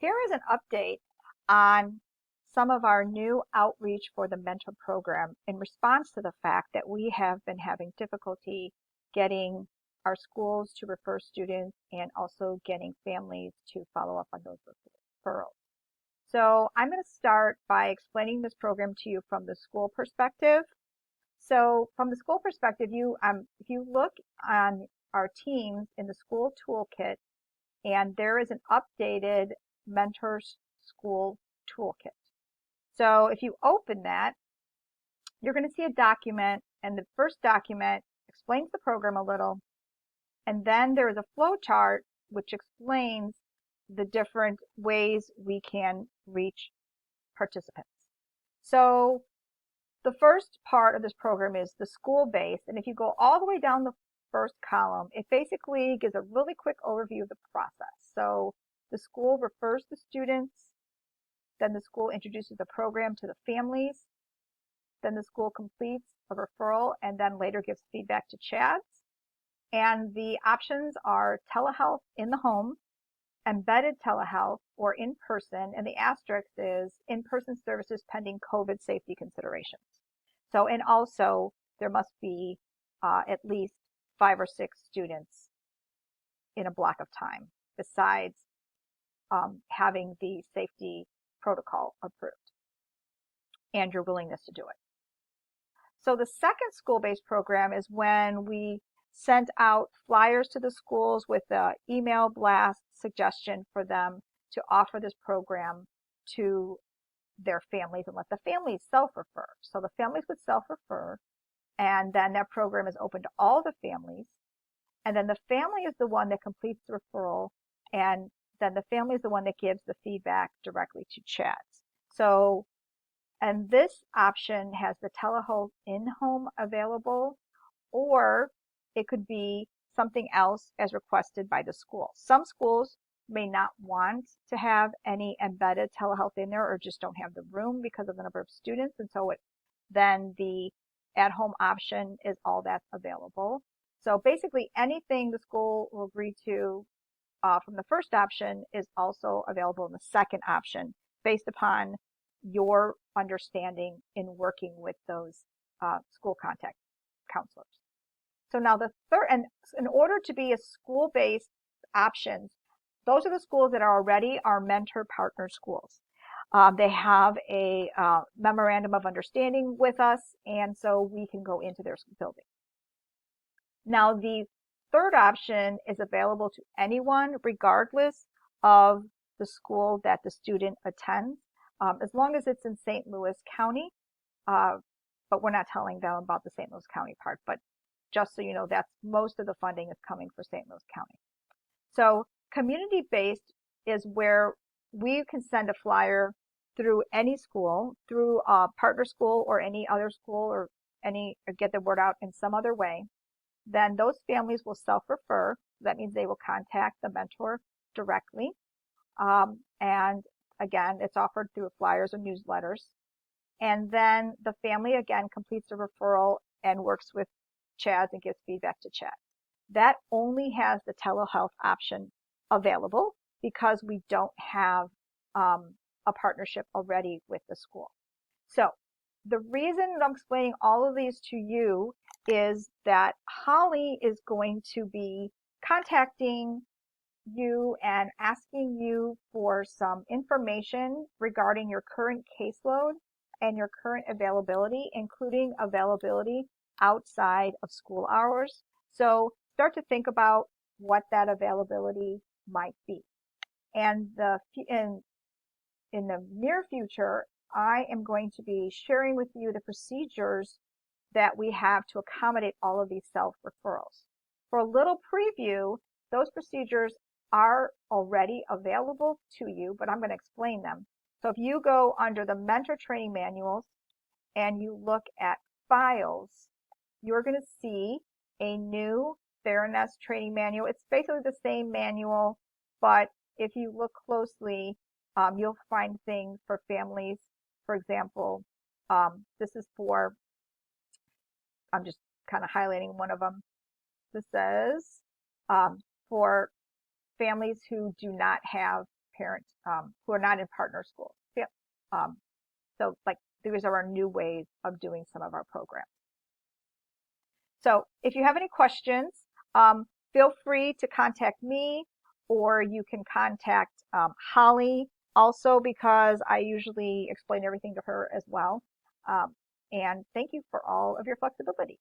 Here is an update on some of our new outreach for the mentor program in response to the fact that we have been having difficulty getting our schools to refer students and also getting families to follow up on those referrals. So I'm going to start by explaining this program to you from the school perspective. So from the school perspective, if you look on our teams in the school toolkit, and there is an updated Mentors School Toolkit. So if you open that, you're going to see a document, and the first document explains the program a little, and then there is a flow chart which explains the different ways we can reach participants. So the first part of this program is the school-based, and if you go all the way down the first column, it basically gives a really quick overview of the process. So the school refers the students, then the school introduces the program to the families, then the school completes a referral and then later gives feedback to CHADS. And the options are telehealth in the home, embedded telehealth, or in person, and the asterisk is in-person services pending COVID safety considerations. So, and also there must be at least 5 or 6 students in a block of time, besides having the safety protocol approved and your willingness to do it. So the second school-based program is when we sent out flyers to the schools with an email blast suggestion for them to offer this program to their families and let the families self-refer. So the families would self-refer, and then that program is open to all the families. And then the family is the one that completes the referral, and then the family is the one that gives the feedback directly to CHADS. So, and this option has the telehealth in-home available, or it could be something else as requested by the school. Some schools may not want to have any embedded telehealth in there or just don't have the room because of the number of students, and so then the at-home option is all that's available. So basically anything the school will agree to from the first option is also available in the second option based upon your understanding in working with those school contact counselors. So now the third, and in order to be a school-based options, those are the schools that are already our mentor partner schools. They have a memorandum of understanding with us, and so we can go into their building. Now, the third option is available to anyone, regardless of the school that the student attends, as long as it's in St. Louis County. But we're not telling them about the St. Louis County part, but just so you know, that's most of the funding is coming for St. Louis County. So community-based is where we can send a flyer through any school, through a partner school or any other school, or get the word out in some other way. Then those families will self-refer. That means they will contact the mentor directly. And again, it's offered through flyers or newsletters. And then the family again completes a referral and works with CHADS and gives feedback to CHADS. That only has the telehealth option available because we don't have a partnership already with the school. So the reason I'm explaining all of these to you is that Holly is going to be contacting you and asking you for some information regarding your current caseload and your current availability, including availability outside of school hours. So start to think about what that availability might be. And in the near future, I am going to be sharing with you the procedures that we have to accommodate all of these self-referrals. For a little preview, those procedures are already available to you, but I'm going to explain them. So if you go under the mentor training manuals and you look at files, you're going to see a new Theranos training manual. It's basically the same manual, but if you look closely, you'll find things for families. For example, this is for, I'm just kind of highlighting one of them. This says for families who do not have parents who are not in partner schools. Yeah. So like these are our new ways of doing some of our programs. So if you have any questions, feel free to contact me, or you can contact Holly also, because I usually explain everything to her as well. And thank you for all of your flexibility.